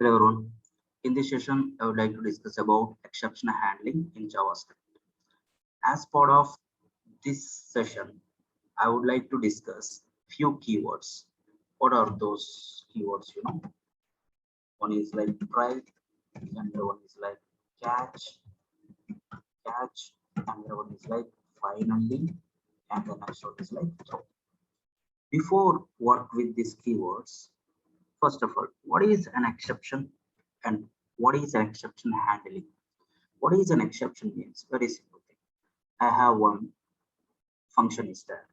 Hello everyone. In this session, I would like to discuss about exception handling in JavaScript. As part of this session, I would like to discuss few keywords. What are those keywords? One is like try, another one is like catch, another one is like finally, and the next one is like throw. Before work with these keywords, first of all, what is an exception and what is an exception handling? What is an exception means? Very simple thing. I have one function is there.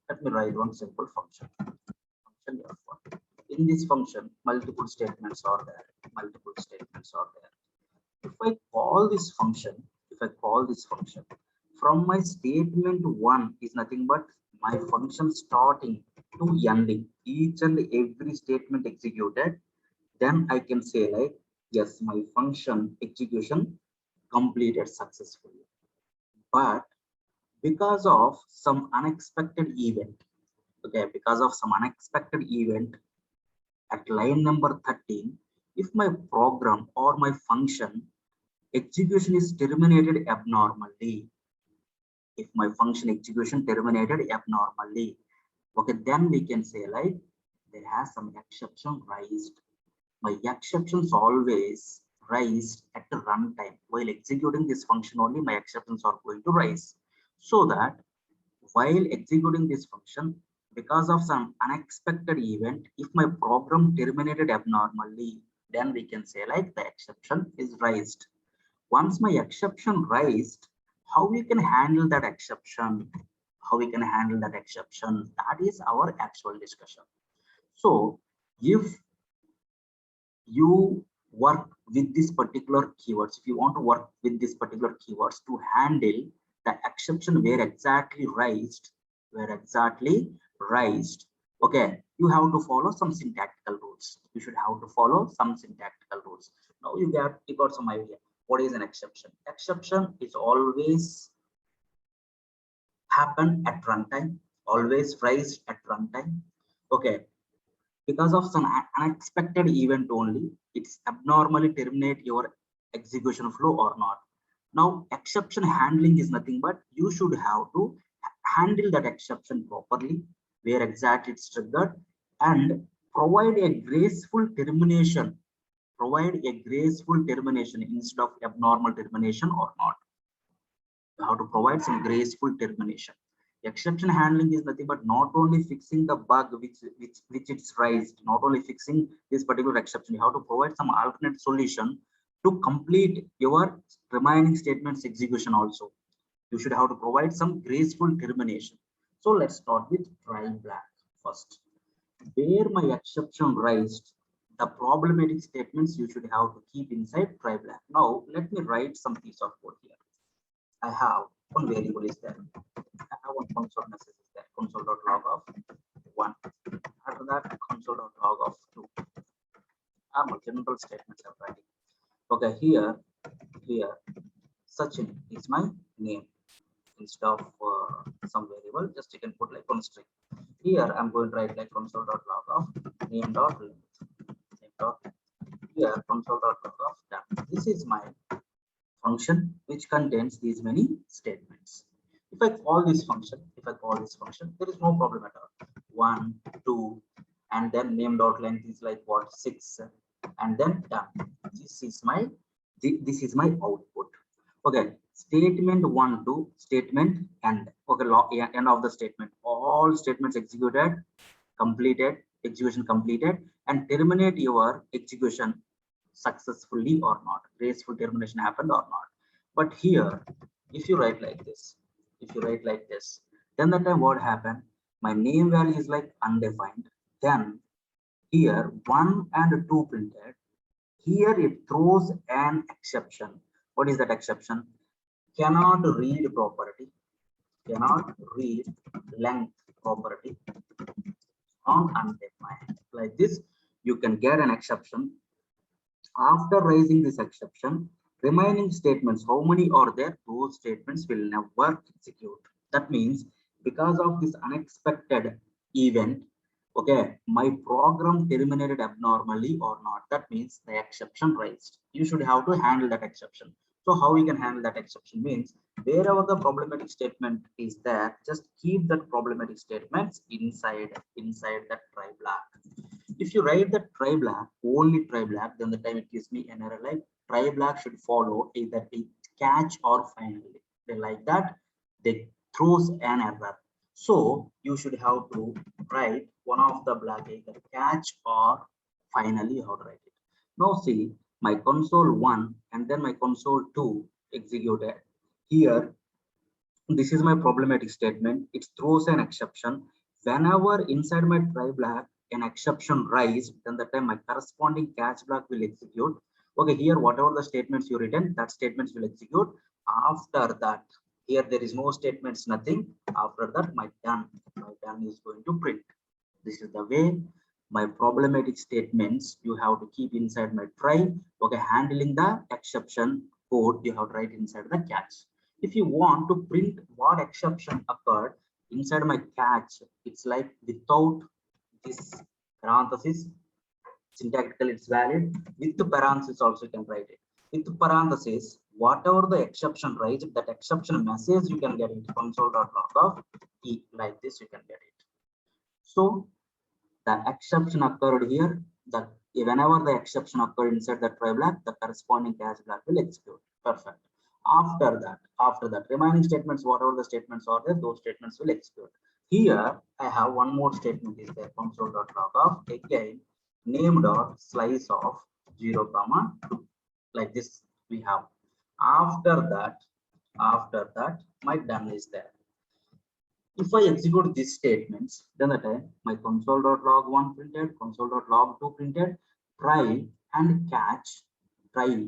Let me write one simple function. Function F1. In this function, multiple statements are there. Multiple statements are there. If I call this function, from my statement one is nothing but my function starting to ending, each and every statement executed, then I can say like, yes, my function execution completed successfully. But because of some unexpected event, at line number 13, if my program or my function execution is terminated abnormally, okay, then we can say like there has some exception raised. My exceptions always rise at the runtime. While executing this function only, my exceptions are going to rise. So that while executing this function, because of some unexpected event, if my program terminated abnormally, then we can say like the exception is raised. Once my exception raised, how we can handle that exception? That is our actual discussion. So if you work with this particular keywords, if you want to work with this particular keywords to handle the exception where exactly raised, okay, you have to follow some syntactical rules. Now you got some idea what is an exception. Exception is always happen at runtime, always raised at runtime. Okay, because of some unexpected event only, it's abnormally terminate your execution flow or not. Now exception handling is nothing but you should have to handle that exception properly where exactly it's triggered and provide a graceful termination instead of abnormal termination or not. You have to provide some graceful termination. Exception handling is nothing but not only fixing the bug which it's raised, not only fixing this particular exception, you have to provide some alternate solution to complete your remaining statements execution also. You should have to provide some graceful termination. So let's start with try black first. Where my exception raised, the problematic statements you should have to keep inside try black. Now let me write some piece of code here. I have one variable is there. I have one console message is there. Console.log of 1. After that, console.log of 2. General statements I'm writing. Okay, here, Sachin is my name. Instead of some variable, just you can put like on string. Here I'm going to write like console.log of name.length. Here console.log of done. This is my function which contains these many statements. If I call this function, there is no problem at all. 1, 2, and then name.length is like what 6, and then done. This is my output. Okay, statement 1 to statement end. Okay, end of the statement. All statements executed, execution completed, and terminate your execution successfully or not, graceful termination happened or not. But here if you write like this, then that time what happened, my name value is like undefined, then here 1 and 2 printed, here it throws an exception. What is that exception? Cannot read length property on undefined. Like this you can get an exception. After raising this exception, remaining statements, how many are there? Those statements will never execute. That means because of this unexpected event, Okay, my program terminated abnormally or not. That means the exception raised. You should have to handle that exception. So how we can handle that exception means wherever the problematic statement is there, just keep that problematic statements inside that try block. If you write the try block, only try block, then the time it gives me an error like try block should follow either a catch or finally. They like that, they throws an error. So you should have to write one of the block either catch or finally how to write it. Now see my console 1 and then my console 2 executed. Here this is my problematic statement. It throws an exception. Whenever inside my try block an exception rise, then the time my corresponding catch block will execute. Okay, here whatever the statements you written, that statements will execute. After that, here there is no statements, nothing. After that, my done is going to print. This is the way my problematic statements you have to keep inside my try. Okay, handling the exception code you have to write inside the catch. If you want to print what exception occurred inside my catch, it's like without this parenthesis, syntactically it's valid. With the parenthesis also you can write it. With the parenthesis, whatever the exception raised, that exception message you can get it console.log of e, like this you can get it. So the exception occurred here, that whenever the exception occurred inside the try block, the corresponding catch block will execute. Perfect. After that, remaining statements, whatever the statements are there, those statements will execute. Here, I have one more statement is there, console.log of again name dot slice of 0, 2. Like this we have. After that, my done is there. If I execute these statements, then the time my console.log1 printed, console.log2 printed, try and catch, try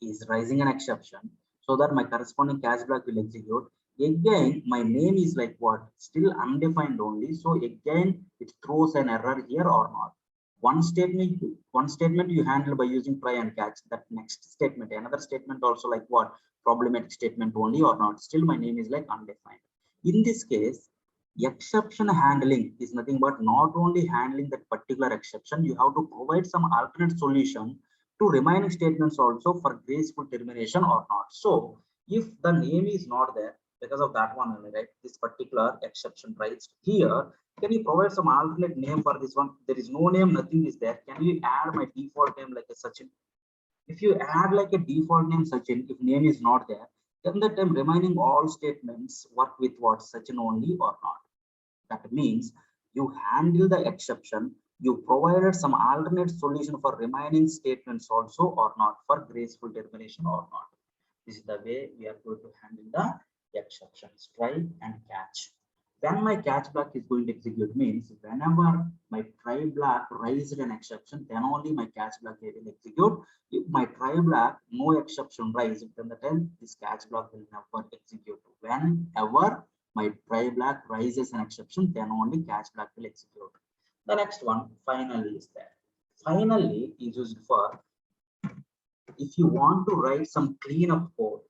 is raising an exception so that my corresponding catch block will execute. Again, my name is like what? Still undefined only. So again, it throws an error here or not. One statement you handle by using try and catch. That next statement, another statement also like what? Problematic statement only or not. Still my name is like undefined. In this case, exception handling is nothing but not only handling that particular exception, you have to provide some alternate solution to remaining statements also for graceful termination or not. So if the name is not there, because of that one only, right, this particular exception raised here, can you provide some alternate name for this one? There is no name, nothing is there. Can you add my default name like a Sachin? If you add like a default name Sachin, if name is not there, then the time remaining all statements work with what? Sachin only or not. That means you handle the exception, you provided some alternate solution for remaining statements also or not, for graceful termination or not. This is the way we are going to handle the exceptions, try and catch. When my catch block is going to execute means whenever my try block raised an exception, then only my catch block will execute. If my try block no exception raised, then the time this catch block will never execute. Whenever my try block raises an exception, then only catch block will execute. The next one, finally, is there. Finally is used for if you want to write some cleanup code,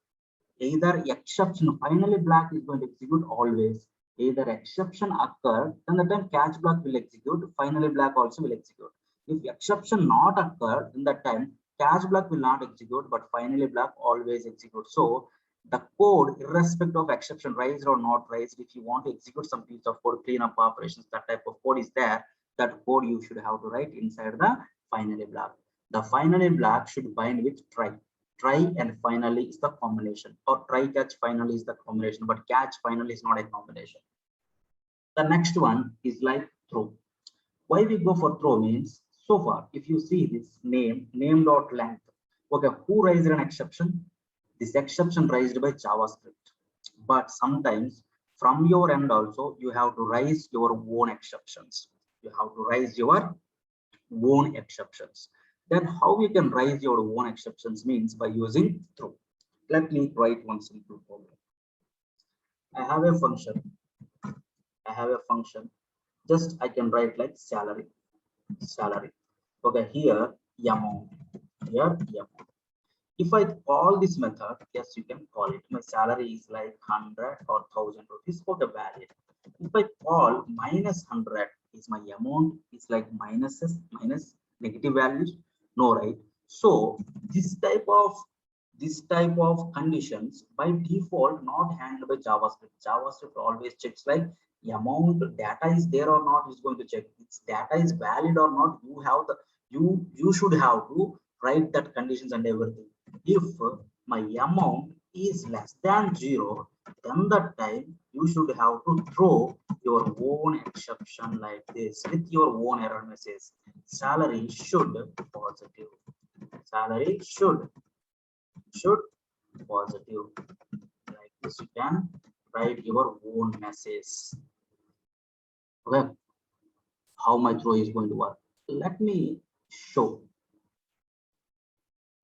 either exception finally block is going to execute always. Either exception occurred, then the time catch block will execute, finally block also will execute. If exception not occurred, in that time catch block will not execute, but finally block always execute. So the code, irrespective of exception raised or not raised, if you want to execute some piece of code, cleanup operations, that type of code is there, that code you should have to write inside the finally block. The finally block should bind with try. Try and finally is the combination, or try catch finally is the combination, but catch finally is not a combination. The next one is like throw. Why we go for throw means, so far if you see this name dot length, okay, who raised an exception? This exception raised by JavaScript, but sometimes from your end also you have to raise your own exceptions. You have to raise your own exceptions. Then how you can raise your own exceptions means by using throw. Let me write one simple program. I have a function. I have a function. Just I can write like salary. Okay, here amount. Here amount. If I call this method, yes, you can call it. My salary is like 100 or 1000 rupees for the value. If I call -100, Is my amount is like minuses, minus negative values? No, right? So this type of conditions by default not handled by JavaScript. JavaScript always checks like the amount data is there or not is going to check. Its data is valid or not. You should have to write that conditions and everything. If my amount is less than 0, then that time you should have to throw your own exception like this with your own error message. Salary should positive. Salary should positive. Like this, you can write your own message. Okay, how my throw is going to work. Let me show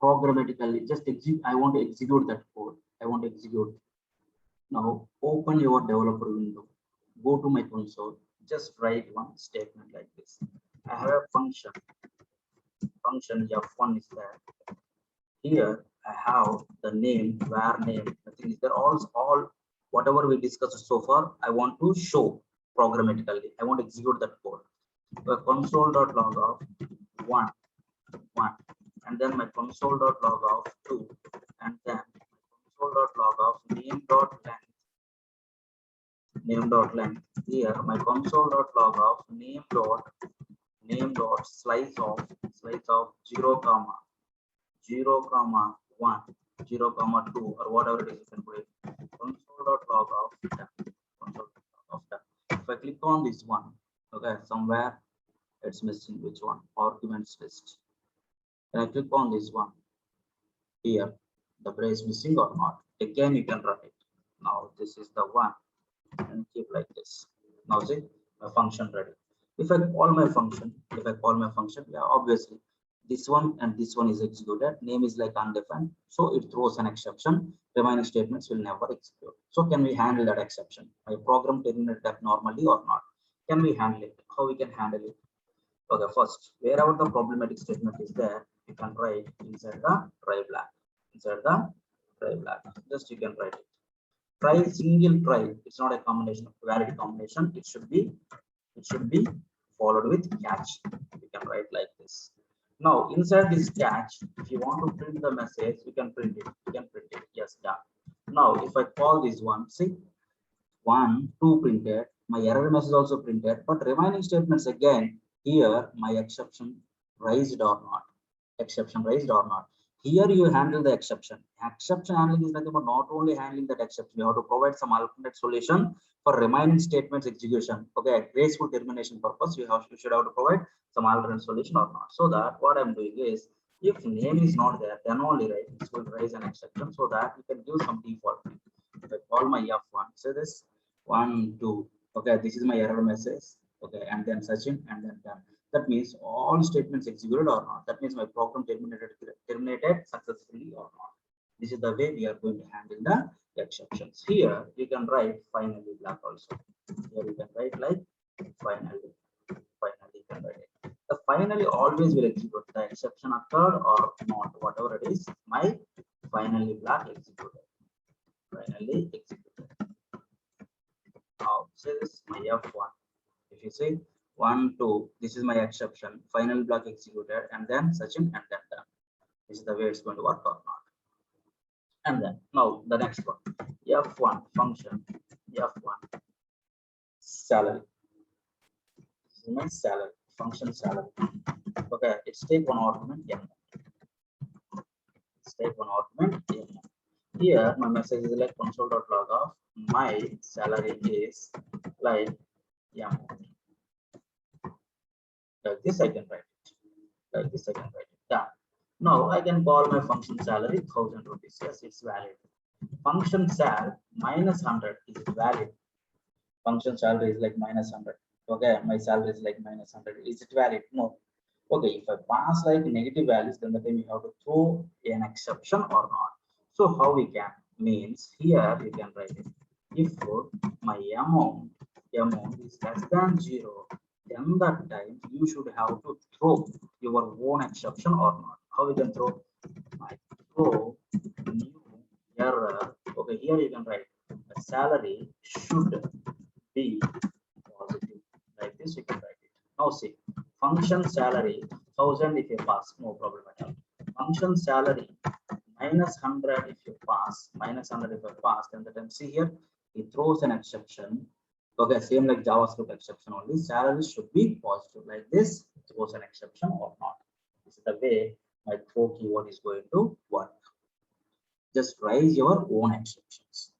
programmatically. Just execute. I want to execute that code. I want to execute. Now open your developer window. Go to my console. Just write one statement like this. I have a function. Function f1 is there. Here I have the name, var name. The thing is there all whatever we discussed so far. I want to show programmatically. I want to execute that code. The console.log of 1, and then my console.log of 2, and then console.log of name.length. Here my console.log of name dot slice of 0 comma 1, 0 comma 2, or whatever it is, you can put it. Console.log of done. Console.log of done. If I click on this one, okay, somewhere it's missing. Which one? Arguments list. When I click on this one, here the brace missing or not. Again, you can run it. Now this is the one, and keep like this. Now see my function ready. If I call my function, yeah, obviously this one and this one is executed. Name is like undefined, so it throws an exception. Remaining statements will never execute. So can we handle that exception? My program terminated that normally or not? Can we handle it? How we can handle it? Okay, first, wherever the problematic statement is there, you can write inside the try black. Just you can write it. Try, single try. It's not a combination, valid combination. It should be followed with catch. You can write like this. Now inside this catch, if you want to print the message, you can print it. Yes, done. Now if I call this one, see 1, 2 printed, my error message also printed, but remaining statements again, here my exception raised or not. Here you handle the exception. Exception handling is nothing but not only handling that exception, you have to provide some alternate solution for remaining statements execution. Okay, graceful termination purpose, you should have to provide some alternate solution or not. So that what I'm doing is, if name is not there, then only right, it will raise an exception, so that we can give some default. If I call my f1, say this 1, 2. Okay, this is my error message. Okay, and then searching and then done. That means all statements executed or not. That means my program terminated successfully or not. This is the way we are going to handle the exceptions. Here you can write finally black also. Here you can write like finally. Finally you can write it. The finally always will execute. The exception occurred or not, whatever it is, my finally black executed. Finally executed. Now say this is my f1. If you say 1, 2, this is my exception, final block executed, and then searching and then done. This is the way it's going to work or not. And then now the next one, f1 function, f1 salary. This is my salary function salary. Okay, it's take one argument m. It's take one argument m. Here my message is like console.log of my salary is like m. Like this I can write it. Like this I can write it. Done. Now I can call my function salary 1000 rupees. Yes, it's valid. Function sal minus 100 is valid. Function salary is like minus 100. Okay, my salary is like minus 100. Is it valid? No. Okay, if I pass like negative values, then the time you have to throw an exception or not. So how we can? Means here you can write it. If my amount is less than 0, then that time you should have to throw your own exception or not. How we can throw? I throw new error. Okay, here you can write the salary should be positive. Like this you can write Now see, function salary 1000 if you pass, no problem at all. Function salary minus 100 if you pass, minus 100 if you pass, then the time see here, it throws an exception. Okay, same like JavaScript exception only. Salary should be positive like this. Throws an exception or not. This is the way my throw keyword is going to work. Just raise your own exceptions.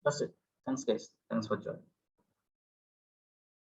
That's it. Thanks guys. Thanks for joining.